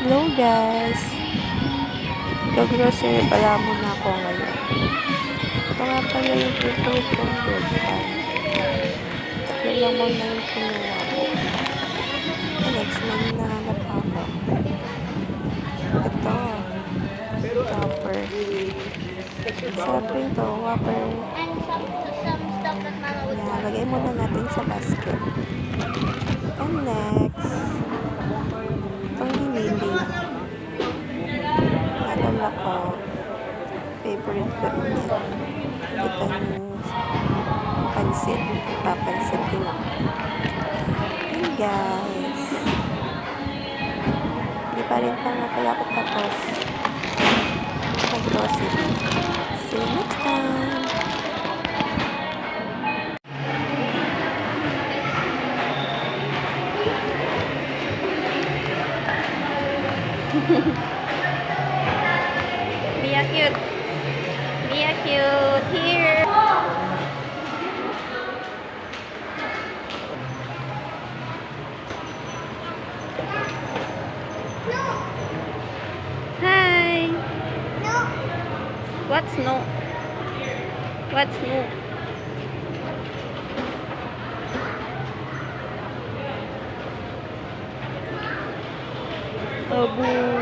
Hello guys! Gag-grocery pala muna ako ngayon. Ito nga pala yung favorite kong bread. Tatlo lang muna yung kinuha ko. Next, may hinahanap ako. Ito. Whopper. Sarap rin to. Whopper. Yan, lagay muna natin sa basket. And next, itong giniling. Alala ko, favorite ko rin yan. Itong pansit. Papansit din ako. And guys, hindi pa rin pa nga pala ako tapos mag-grocery. See you next time! Be a cute. Be a cute. Here. Hi. No. What's no? What's no? Abu.